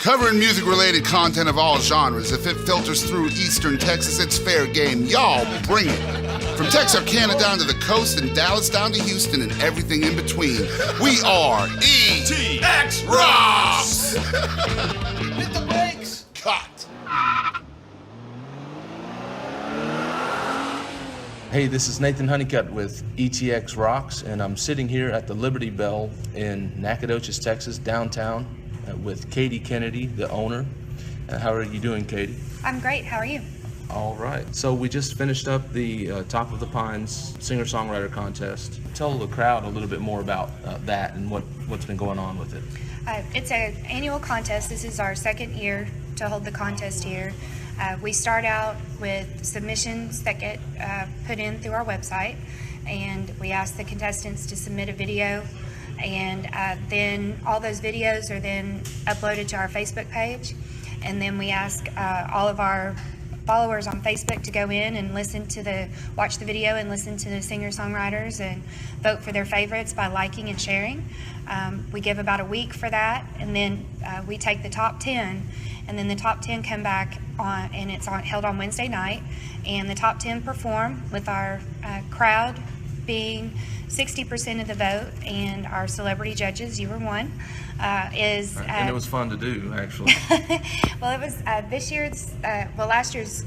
Covering music-related content of all genres. If it filters through Eastern Texas, it's fair game. Y'all bring it. From Texarkana down to the coast and Dallas down to Houston and everything in between. We are ETX ROCKS! Hit the brakes! Cut! Hey, this is Nathan Honeycutt with ETX ROCKS, and I'm sitting here at the Liberty Bell in Nacogdoches, Texas, downtown, with Kati Kennedy, the owner. How are you doing, Kati? I'm great. How are you? All right. So we just finished up the Top of the Pines Singer-Songwriter contest. Tell the crowd a little bit more about that and what's been going on with it. It's an annual contest. This is our second year to hold the contest here. We start out with submissions that get put in through our website, and we ask the contestants to submit a video, and then all those videos are then uploaded to our Facebook page, and then we ask all of our followers on Facebook to go in and watch the video and listen to the singer-songwriters and vote for their favorites by liking and sharing. We give about a week for that, and then we take the top 10, and then the top 10 come back on, and it's held on Wednesday night, and the top 10 perform with our crowd being 60% of the vote, and our celebrity judges, you were one, is... and it was fun to do, actually. Well, it was this year's, last year's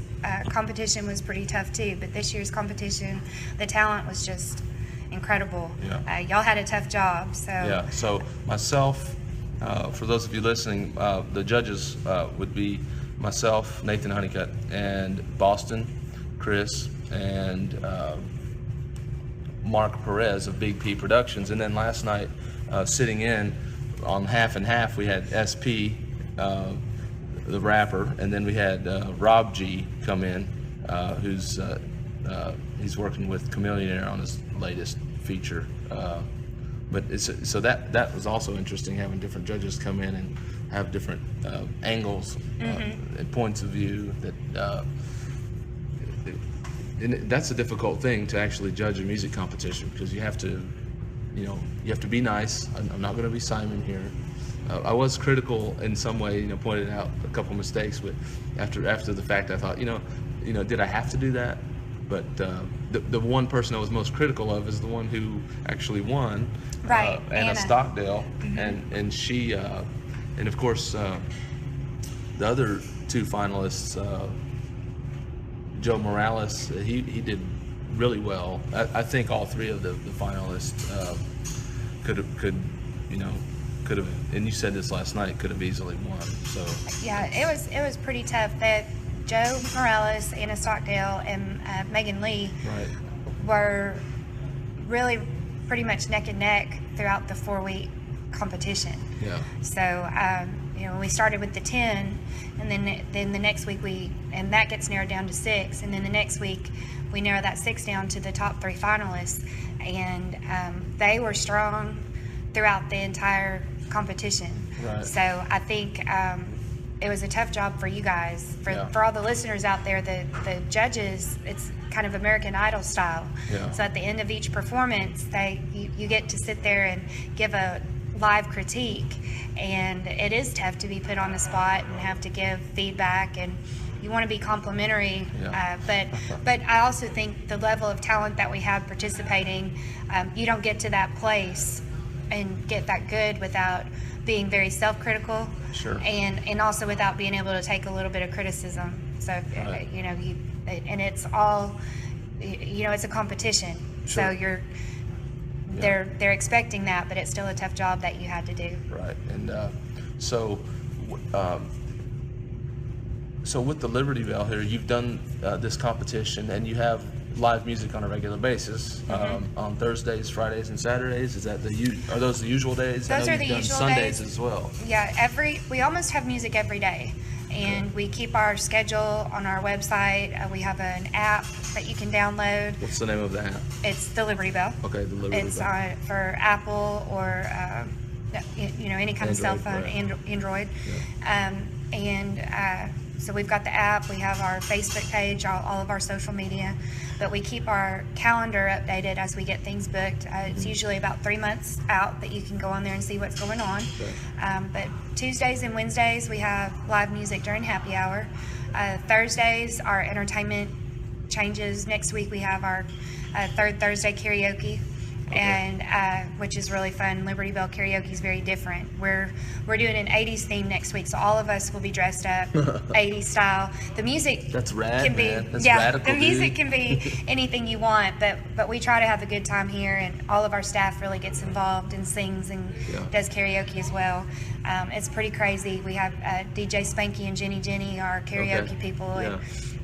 competition was pretty tough too, but this year's competition, the talent was just incredible. Yeah. Y'all had a tough job, so... Yeah, so myself, for those of you listening, the judges would be myself, Nathan Honeycutt, and Boston, Chris, and Mark Perez of Big P Productions. And then last night, sitting in on half and half, we had SP, the rapper, and then we had Rob G come in, who's he's working with Chameleonaire on his latest feature. But so that was also interesting, having different judges come in and have different angles and points of view. That's a difficult thing to actually judge a music competition, because you have to be nice. I'm not going to be Simon here. I was critical in some way, pointed out a couple mistakes, but after the fact, I thought, did I have to do that? But the one person I was most critical of is the one who actually won, right, Anna Stockdale, and she, and of course the other two finalists, Joe Morales, he did really well. I think all three of the finalists could have, and you said this last night, could have easily won. So yeah, it was pretty tough. That Joe Morales, Anna Stockdale, and Megan Lee were really pretty much neck and neck throughout the 4-week competition. Yeah. So we started with the 10, and then the next week and that gets narrowed down to 6, and then the next week we narrow that 6 down to the top 3 finalists, and they were strong throughout the entire competition. Right. So I think it was a tough job for you guys. For all the listeners out there, the judges, it's kind of American Idol style. Yeah. So at the end of each performance, you get to sit there and give a live critique, and it is tough to be put on the spot and have to give feedback, and you want to be complimentary. But I also think the level of talent that we have participating, you don't get to that place and get that good without being very self-critical. Sure. And also without being able to take a little bit of criticism. So Right. and it's all, it's a competition. Sure. So they're expecting that, but it's still a tough job that you had to do. Right. And so with the Liberty Bell here, you've done this competition, and you have live music on a regular basis on Thursdays, Fridays, and Saturdays. Are those the usual days? Those I know are the you've done usual Sundays days as well. Yeah, we almost have music every day, and we keep our schedule on our website. We have an app that you can download. What's the name of the app? It's the Liberty Bell. Okay, the Liberty It's Bell. for Apple or any kind of cell phone, right. Android. Yeah. So we've got the app, we have our Facebook page, all of our social media, but we keep our calendar updated as we get things booked. It's usually about 3 months out that you can go on there and see what's going on. But Tuesdays and Wednesdays, we have live music during happy hour. Thursdays, our entertainment changes. Next week, we have our third Thursday karaoke. And which is really fun. Liberty Bell karaoke is very different. We're doing an 80s theme next week, so all of us will be dressed up 80s style. The music That's rad, can be man. That's radical, the music dude. can be anything you want, but we try to have a good time here, and all of our staff really gets involved and sings and does karaoke as well. It's pretty crazy. We have DJ Spanky and Jenny, our karaoke people. Yeah.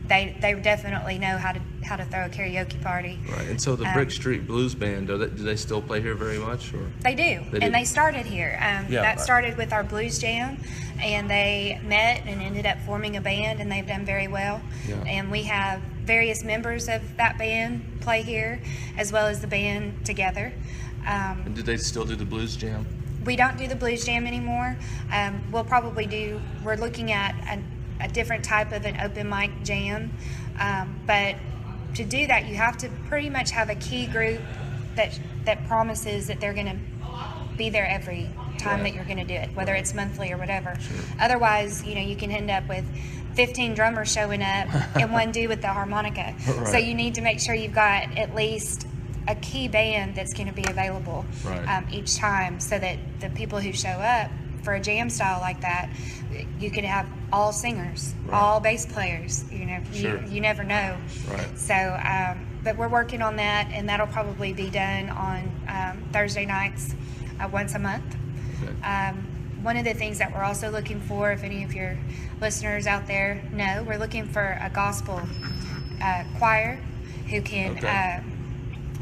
And they definitely know how to throw a karaoke party. Right. And so the Brick Street Blues Band, do they still play here very much? Or? They do. And they started here. That started with our blues jam, and they met and ended up forming a band, and they've done very well. Yeah. And we have various members of that band play here, as well as the band together. And do they still do the blues jam? We don't do the blues jam anymore. We'll probably we're looking at a different type of an open mic jam, but to do that you have to pretty much have a key group that promises that they're going to be there every time that you're going to do it, whether it's monthly or whatever. Otherwise, you can end up with 15 drummers showing up and one dude with the harmonica. So you need to make sure you've got at least a key band that's going to be available each time, so that the people who show up for a jam style like that, you could have all singers, all bass players. You never know. So, but we're working on that, and that'll probably be done on Thursday nights, once a month. One of the things that we're also looking for, if any of your listeners out there know, we're looking for a gospel choir who can.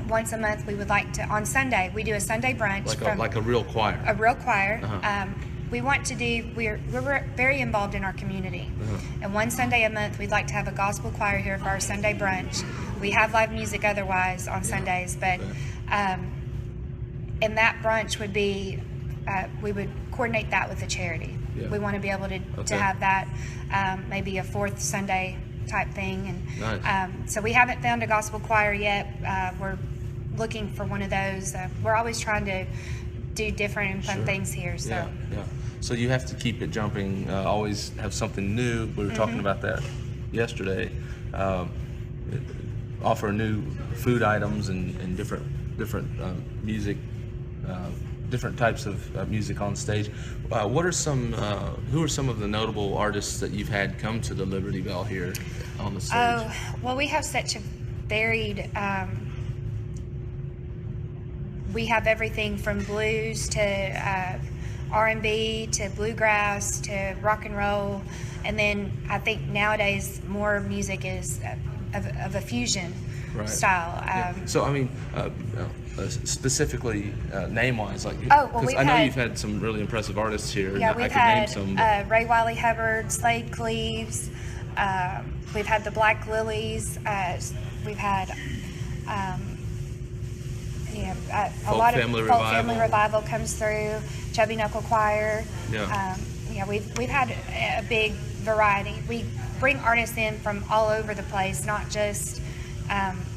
Once a month, we would like to, on Sunday, we do a Sunday brunch. Like a real choir. A real choir. We want to do, we're very involved in our community. And one Sunday a month, we'd like to have a gospel choir here for our Sunday brunch. We have live music otherwise on Sundays, but, and that brunch would be, we would coordinate that with a charity. We want to be able to have that, maybe a fourth Sunday type thing. And so we haven't found a gospel choir yet. We're looking for one of those. We're always trying to do different and fun things here. So. So you have to keep it jumping, always have something new. We were talking about that yesterday. Offer new food items and different music, different types of music on stage. What are who are some of the notable artists that you've had come to the Liberty Bell here on the stage? Oh, well, we have such a varied, we have everything from blues to R&B to bluegrass to rock and roll, and then I think nowadays more music is of a fusion style. So I mean, specifically name-wise, like, because I know you've had some really impressive artists here. Yeah, and we've I could had name some. Ray Wiley Hubbard, Slade Cleaves. We've had the Black Lilies. We've had a lot of Folk Family Revival comes through. Chubby Knuckle Choir. We've had a big variety. We bring artists in from all over the place, not just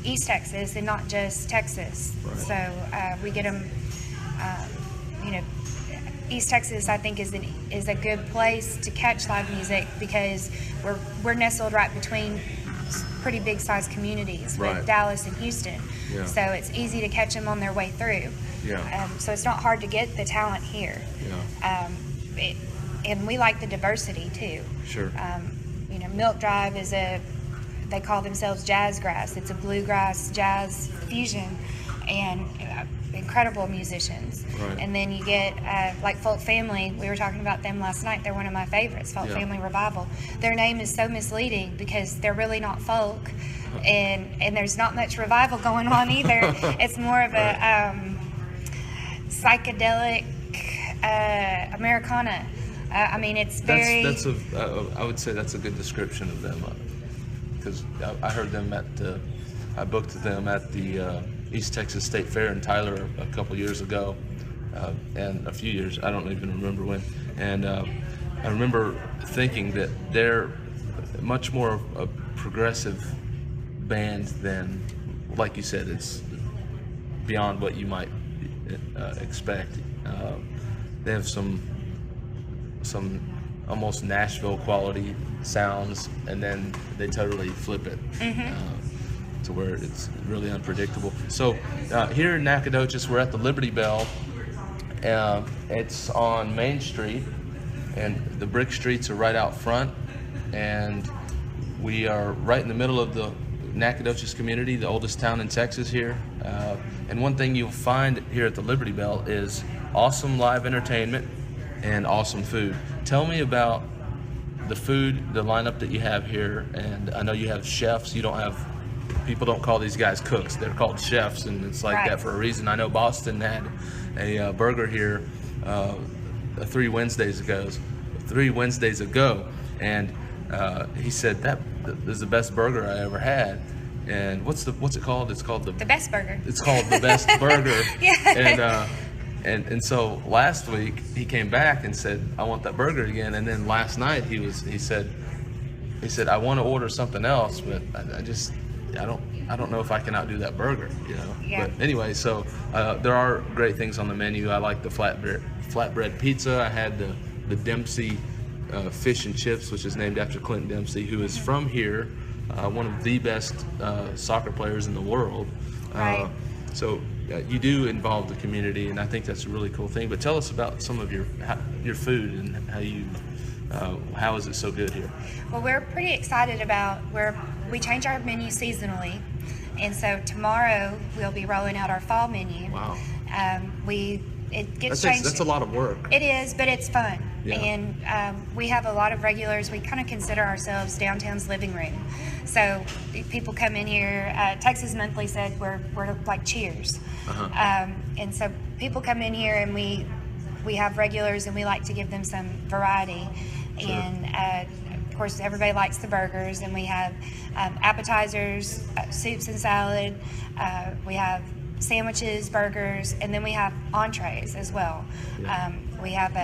East Texas and not just Texas. So we get them. East Texas, I think, is a good place to catch live music because we're nestled right between pretty big sized communities with Dallas and Houston. So it's easy to catch them on their way through. So it's not hard to get the talent here. And we like the diversity too. Milk Drive they call themselves Jazzgrass. It's a bluegrass jazz fusion, and incredible musicians. And then you get like Folk Family. We were talking about them last night. They're one of my favorites, Folk Family Revival. Their name is so misleading because they're really not folk, and there's not much revival going on either. It's more of a psychedelic Americana. I mean, it's very. I would say that's a good description of them, because I heard them I booked them at the East Texas State Fair in Tyler a couple years ago, and a few years, I don't even remember when. And I remember thinking that their much more of a progressive band than, like you said, it's beyond what you might expect. They have some almost Nashville quality sounds, and then they totally flip it to where it's really unpredictable. So here in Nacogdoches, we're at the Liberty Bell. It's on Main Street, and the brick streets are right out front, and we are right in the middle of the Nacogdoches community, the oldest town in Texas here. And one thing you'll find here at the Liberty Bell is awesome live entertainment and awesome food. Tell me about the food, the lineup that you have here. And I know you have chefs. People don't call these guys cooks. They're called chefs, and it's like that for a reason. I know Boston had a burger here 3 Wednesdays ago, and he said that is the best burger I ever had. And what's it called? It's called the best burger. It's called the best burger. Yeah. And so last week he came back and said, I want that burger again. And then last night he said I want to order something else, but I don't know if I can outdo that burger, Yeah. But anyway, so there are great things on the menu. I like the flatbread pizza. I had the Dempsey fish and chips, which is named after Clinton Dempsey, who is from here, one of the best soccer players in the world. Right. So you do involve the community, and I think that's a really cool thing. But tell us about some of your food and how is it so good here? Well, we're pretty excited about we change our menu seasonally, and so tomorrow we'll be rolling out our fall menu. Wow. It gets changed. That's a lot of work. It is, but it's fun. Yeah. And we have a lot of regulars. We kind of consider ourselves downtown's living room. So people come in here. Texas Monthly said we're like Cheers. And so people come in here, and we have regulars, and we like to give them some variety. Sure. And of course, everybody likes the burgers, and we have appetizers, soups and salad. We have sandwiches, burgers, and then we have entrees as well. Yeah. We have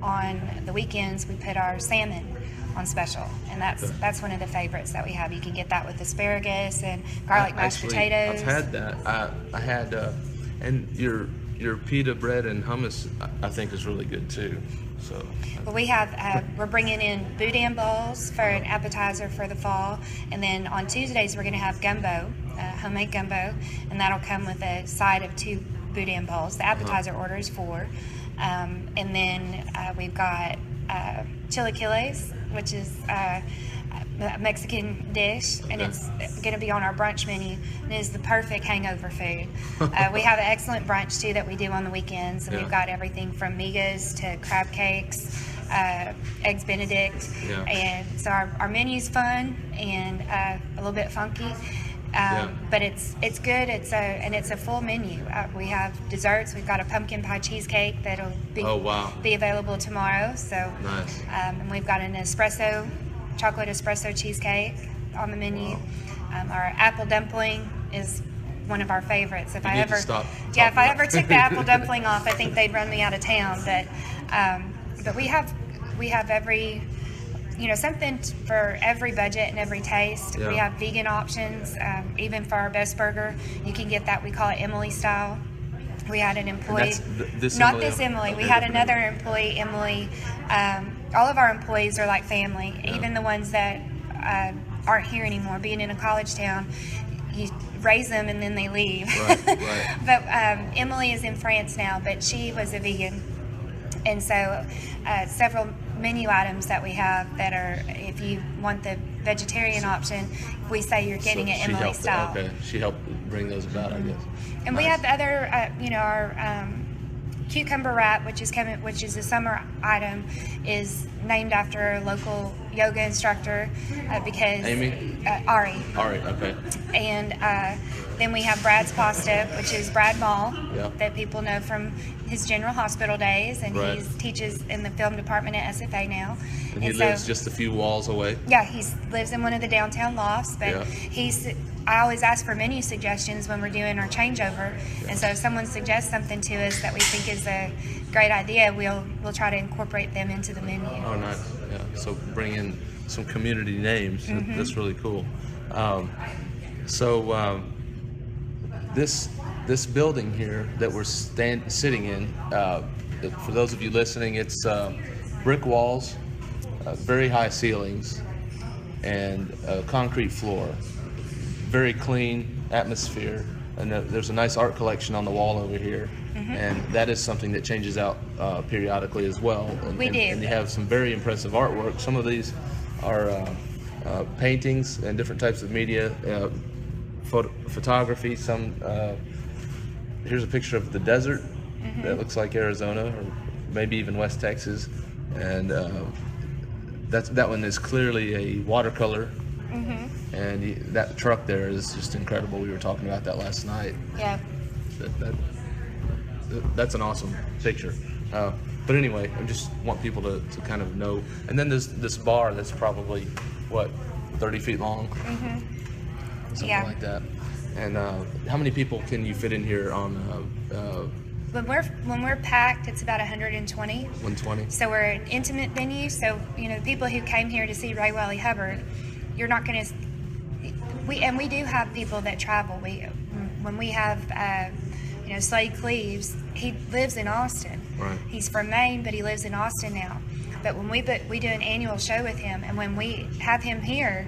on the weekends we put our salmon on special, and that's one of the favorites that we have. You can get that with asparagus and garlic mashed potatoes. I've had that. I had and your pita bread and hummus I think is really good too. So. Well, we have we're bringing in boudin bowls for an appetizer for the fall, and then on Tuesdays we're going to have gumbo, homemade gumbo, and that'll come with a side of 2 boudin bowls. The appetizer order is 4, and then we've got chilaquiles, which is a Mexican dish, and it's going to be on our brunch menu, and it is the perfect hangover food. We have an excellent brunch too that we do on the weekends, and we've got everything from migas to crab cakes, eggs Benedict, and so our menu's fun and a little bit funky. But it's good. It's a full menu. We have desserts. We've got a pumpkin pie cheesecake that'll be available tomorrow. So nice. And we've got an chocolate espresso cheesecake on the menu. Our apple dumpling is one of our favorites. If I ever took the apple dumpling off, I think they'd run me out of town. But we have every. Something for every budget and every taste. Yeah. We have vegan options, even for our best burger. You can get that. We call it Emily style. We had an employee, not this Emily. We had another employee, Emily. All of our employees are like family, even the ones that aren't here anymore. Being in a college town, you raise them and then they leave. Right. But Emily is in France now, but she was a vegan. And so several menu items that we have that are, if you want the vegetarian option, we say you're getting it Emily style. Okay, she helped bring those about, I guess. And we have the other, our cucumber wrap, which is a summer item, is named after a local yoga instructor because Amy? Ari. Ari, okay. And then we have Brad's Pasta, which is Brad Mall, Yeah. that people know from his General Hospital days, and Right. he teaches in the film department at SFA now. And he lives just a few walls away. Yeah, he lives in one of the downtown lofts, but Yeah. he's I always ask for menu suggestions when we're doing our changeover, and so if someone suggests something to us that we think is a great idea, we'll try to incorporate them into the menu. Oh, nice. Yeah. So bring in some community names. That's really cool. This building here that we're sitting in, for those of you listening, it's brick walls, very high ceilings, and a concrete floor. Very clean atmosphere, and there's a nice art collection on the wall over here, and that is something that changes out periodically as well. We do. And you have some very impressive artwork. Some of these are paintings and different types of media, photography. Some here's a picture of the desert that looks like Arizona or maybe even West Texas, and that one is clearly a watercolor. And that truck there is just incredible. We were talking about that last night. Yeah. That's an awesome picture. But anyway, I just want people to kind of know. And then there's this bar that's probably, what, 30 feet long? Something like that. And how many people can you fit in here on? When we're packed, it's about 120. 120. So we're an intimate venue. So the people who came here to see Ray Wiley Hubbard, you're not going to. We do have people that travel. When we have Slade Cleaves, he lives in Austin. Right. He's from Maine, but he lives in Austin now. But when we do an annual show with him, and when we have him here,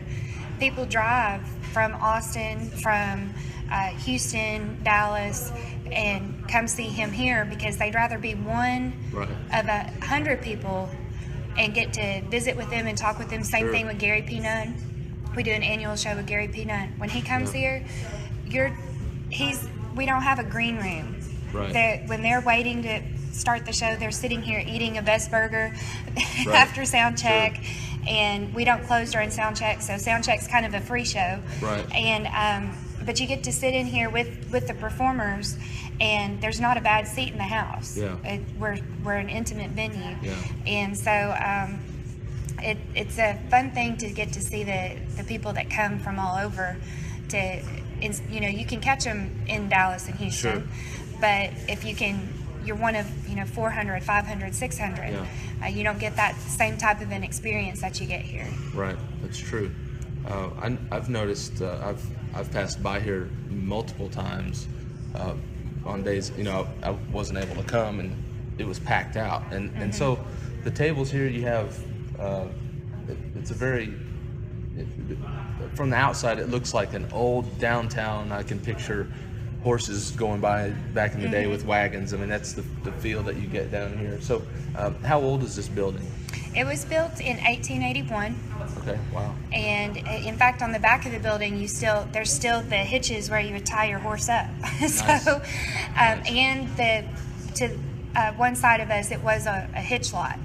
people drive from Austin, from Houston, Dallas, and come see him here because they'd rather be one of 100 people and get to visit with them and talk with them. Same thing with Gary P. Nunn. We do an annual show with Gary P. Nunn. When he comes here, we don't have a green room. Right. When they're waiting to start the show, they're sitting here eating a best burger after sound check, and we don't close during sound check, so sound check's kind of a free show. Right. And but you get to sit in here with the performers, and there's not a bad seat in the house. Yeah. We're an intimate venue. Yeah. And so it's a fun thing to get to see the people that come from all over. You can catch them in Dallas and Houston, but if you're one of 400, 500, 600. You don't get that same type of an experience that you get here. Right, that's true. I've noticed. I've passed by here multiple times on days I wasn't able to come, and it was packed out. And so the tables here you have. It's a very. From the outside, it looks like an old downtown. I can picture horses going by back in the day with wagons. I mean, that's the feel that you get down here. So, how old is this building? It was built in 1881. Okay, wow. And in fact, on the back of the building, there's still the hitches where you would tie your horse up. Nice. So, and to one side of us, it was a hitch lot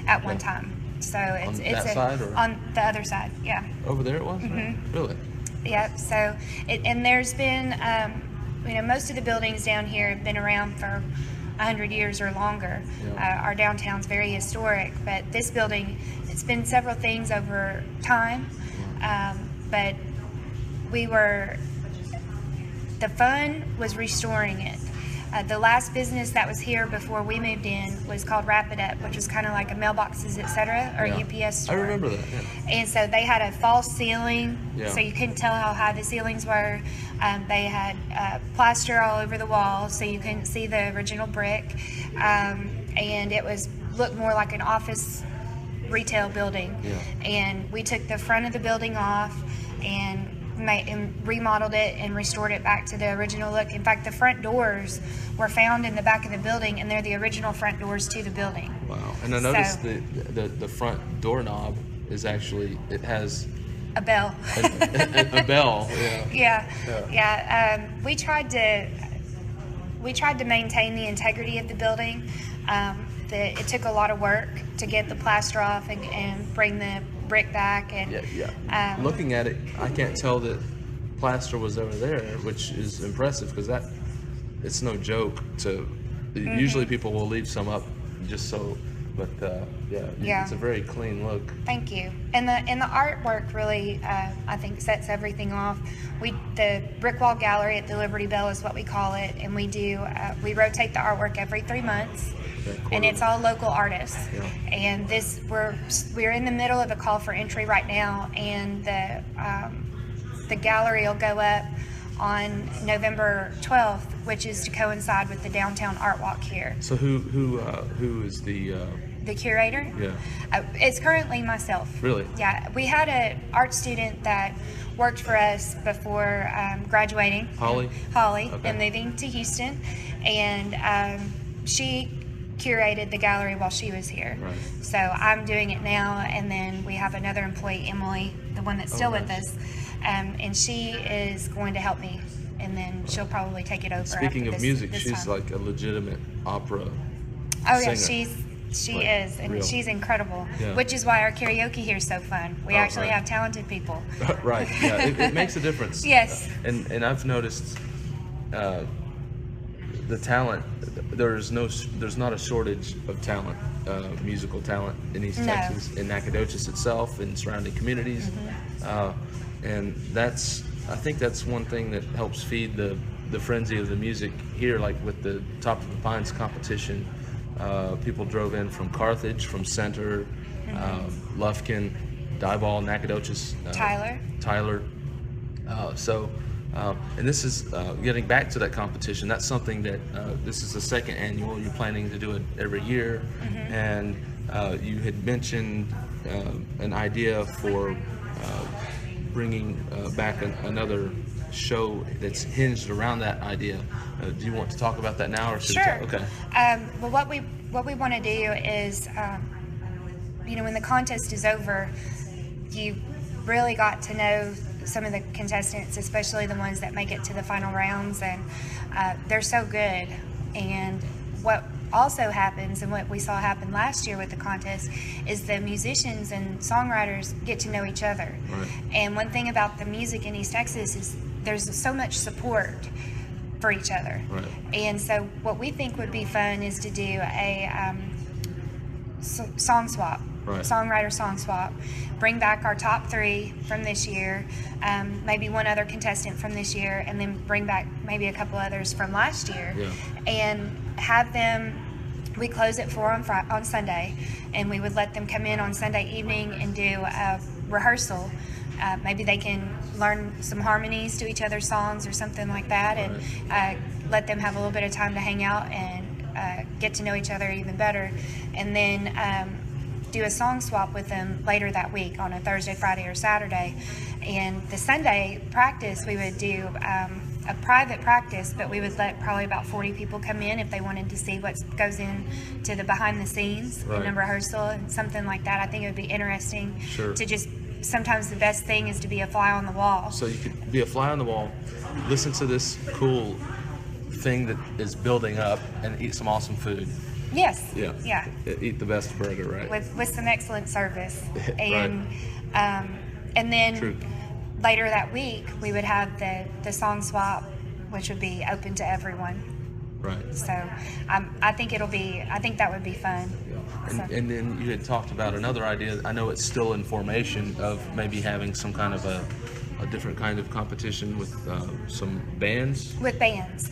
at one time. So it's side or? On the other side, yeah. Over there it was? Really? Yeah. So and there's been most of the buildings down here have been around for 100 years or longer. Yeah. Our downtown's very historic, but this building, it's been several things over time. But the fun was restoring it. The last business that was here before we moved in was called Wrap It Up, which was kind of like a Mailboxes, etc., or UPS store. I remember that. Yeah. And so they had a false ceiling, Yeah. so you couldn't tell how high the ceilings were. They had plaster all over the walls, so you couldn't see the original brick. And it looked more like an office retail building. Yeah. And we took the front of the building off and remodeled it and restored it back to the original look. In fact, the front doors were found in the back of the building, and they're the original front doors to the building. Wow. And I noticed the front doorknob is actually, it has a bell. a bell. Yeah. We tried to maintain the integrity of the building. It took a lot of work to get the plaster off and bring the brick back. And looking at it, I can't tell that plaster was over there, which is impressive because it's no joke to. Usually people will leave some up just so But Yeah. it's a very clean look. Thank you. And the artwork really, I think, sets everything off. The brick wall gallery at the Liberty Bell is what we call it, and we rotate the artwork every 3 months, and it's all local artists. Yeah. And we're in the middle of a call for entry right now, and the gallery will go up on November 12th, which is to coincide with the downtown art walk here. So who is the The curator? Yeah. It's currently myself. Really? Yeah. We had an art student that worked for us before graduating. Holly? Holly, Okay. and moving to Houston. And she curated the gallery while she was here. Right. So I'm doing it now, and then we have another employee, Emily, the one that's still with nice. us, and she is going to help me, and then she'll probably take it over. Speaking after of this- music, this she's time. like a legitimate opera Oh yeah, singer. she Like, is, and real. she's incredible. Yeah. Which is why our karaoke here is so fun. We Oh, actually right. have talented people. Right. Yeah. It makes a difference. Yes. And I've noticed the talent. There's not a shortage of talent, musical talent in East No. Texas, in Nacogdoches itself, and surrounding communities, and I think that's one thing that helps feed the frenzy of the music here. Like with the Top of the Pines competition, people drove in from Carthage, from Center, Lufkin, Diboll, Nacogdoches, Tyler. And this is getting back to that competition. That's something that this is the second annual. You're planning to do it every year, and you had mentioned an idea for bringing back another show that's hinged around that idea. Do you want to talk about that now, or should Sure. we talk? Okay. Well, what we want to do is, when the contest is over, you really got to know some of the contestants, especially the ones that make it to the final rounds, and they're so good. And what also happens, and what we saw happen last year with the contest, is the musicians and songwriters get to know each other. Right. And one thing about the music in East Texas is there's so much support for each other. Right. And so what we think would be fun is to do a song swap. Right. Songwriter song swap. Bring back our top 3 from this year, maybe one other contestant from this year, and then bring back maybe a couple others from last year, Yeah. and have them. We close at 4 on Sunday, and we would let them come in on Sunday evening and do a rehearsal. Maybe they can learn some harmonies to each other's songs or something like that, and let them have a little bit of time to hang out and get to know each other even better, and then do a song swap with them later that week on a Thursday, Friday, or Saturday. And the Sunday practice, we would do a private practice, but we would let probably about 40 people come in if they wanted to see what goes in to the behind the scenes Right. in a rehearsal and something like that. I think it would be interesting Sure. to just, sometimes the best thing is to be a fly on the wall. So you could be a fly on the wall, listen to this cool thing that is building up, and eat some awesome food. Yes. Yeah. Yeah. Eat the best burger, right? With some excellent service. Right. And then True. later that week we would have the song swap, which would be open to everyone. Right. So I think that would be fun. Yeah. So- And then you had talked about another idea. I know it's still in formation, of maybe having some kind of a different kind of competition with some bands. With bands.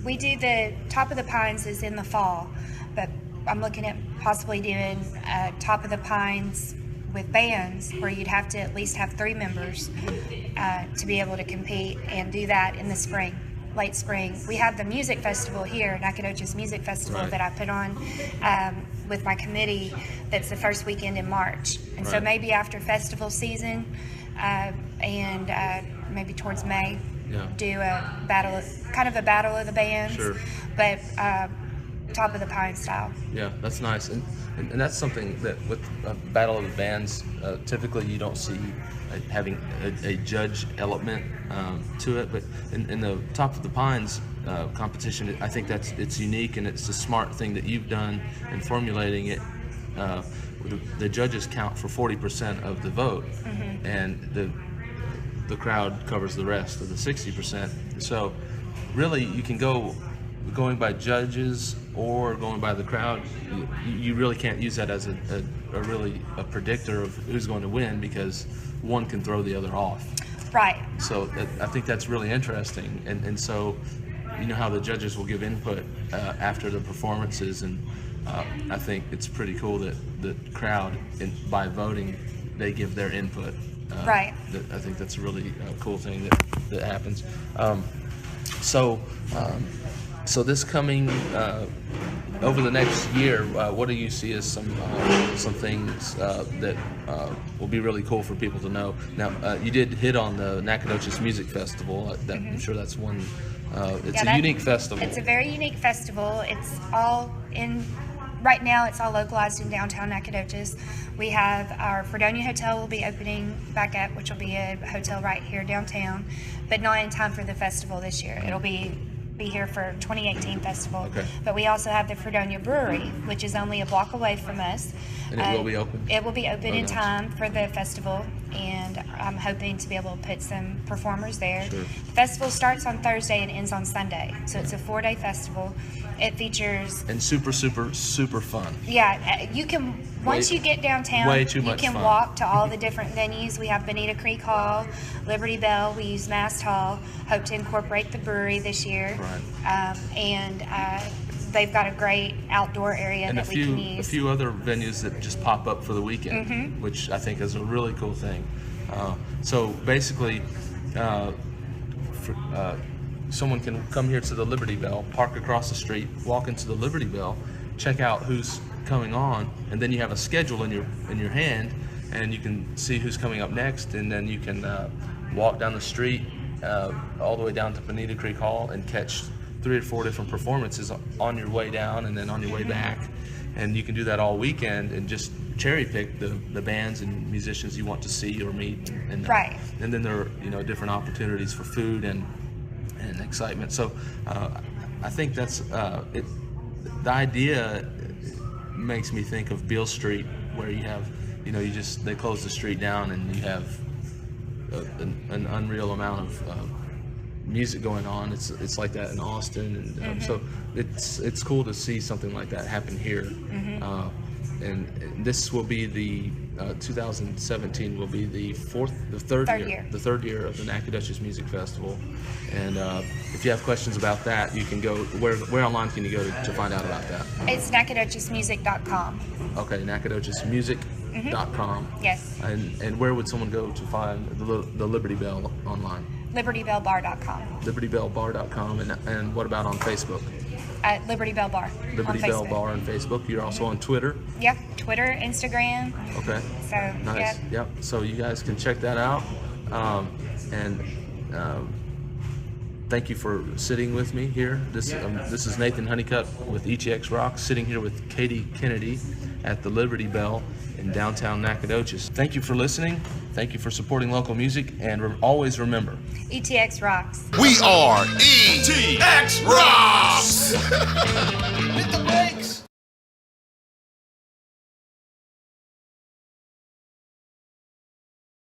We do the Top of the Pines is in the fall, but I'm looking at possibly doing Top of the Pines with bands, where you'd have to at least have 3 members to be able to compete, and do that in the spring, late spring. We have the music festival here, Nacogdoches Music Festival, Right. that I put on with my committee. That's the first weekend in March, and so Right. maybe after festival season and maybe towards May, Yeah. do a battle of the bands, Sure. but Top of the Pine style. Yeah, that's nice, and that's something that with Battle of the Bands, typically you don't see having a judge element to it, but in the Top of the Pines competition, I think it's unique, and it's a smart thing that you've done in formulating it. The judges count for 40% of the vote, and the crowd covers the rest of the 60%. So really, you can going by judges or going by the crowd, you really can't use that as a predictor of who's going to win, because one can throw the other off. Right. So I think that's really interesting, and so you know how the judges will give input after the performances, and I think it's pretty cool that the crowd, by voting, they give their input. Right. I think that's a really cool thing that happens. So this coming over the next year, what do you see as some things that will be really cool for people to know? Now, you did hit on the Nacogdoches Music Festival. I'm sure that's one. It's a unique festival. It's a very unique festival. It's all in. Right now, it's all localized in downtown Nacogdoches. We have our Fredonia Hotel will be opening back up, which will be a hotel right here downtown, but not in time for the festival this year. It'll be here for 2018 festival. Okay. But we also have the Fredonia Brewery, which is only a block away from us. And it will be open? It will be open in nice. time for the festival, and I'm hoping to be able to put some performers there. Sure. The festival starts on Thursday and ends on Sunday, so it's a 4-day festival. It features... And super fun. Yeah, you can, once you get downtown, way too you much can fun. walk to all the different venues. We have Bonita Creek Hall, Liberty Bell, we use Mast Hall, hope to incorporate the brewery this year. Right. And they've got a great outdoor area And that we can use. a few other venues that just pop up for the weekend, which I think is a really cool thing. So basically, someone can come here to the Liberty Bell, park across the street, walk into the Liberty Bell, check out who's coming on, and then you have a schedule in your hand, and you can see who's coming up next, and then you can walk down the street all the way down to Bonita Creek Hall and catch 3 or 4 different performances on your way down and then on your way back. And you can do that all weekend and just cherry pick the bands and musicians you want to see or meet. And Right. And then there are different opportunities for food and excitement. So I think that's it. The idea makes me think of Beale Street, where you have they close the street down and you have an unreal amount of music going on. It's like that in Austin, and so it's cool to see something like that happen here. And this will be the 2017 will be the third year of the Nacogdoches Music Festival. And if you have questions about that, you can go where online can you go to find out about that? It's nacogdochesmusic.com. Okay, nacogdochesmusic.com. Yes. And where would someone go to find the Liberty Bell online? LibertyBellBar.com. LibertyBellBar.com. And what about on Facebook? At Liberty Bell Bar. Liberty on Bell Facebook. Bar on Facebook. You're also on Twitter. Yep, Twitter, Instagram. Okay. So Nice. Yep. So you guys can check that out. Thank you for sitting with me here. This is Nathan Honeycutt with ETX ROCKS, sitting here with Kati Kennedy at the Liberty Bell in downtown Nacogdoches. Thank you for listening. Thank you for supporting local music, and always remember, ETX rocks. We are ETX Rocks! Hit the brakes.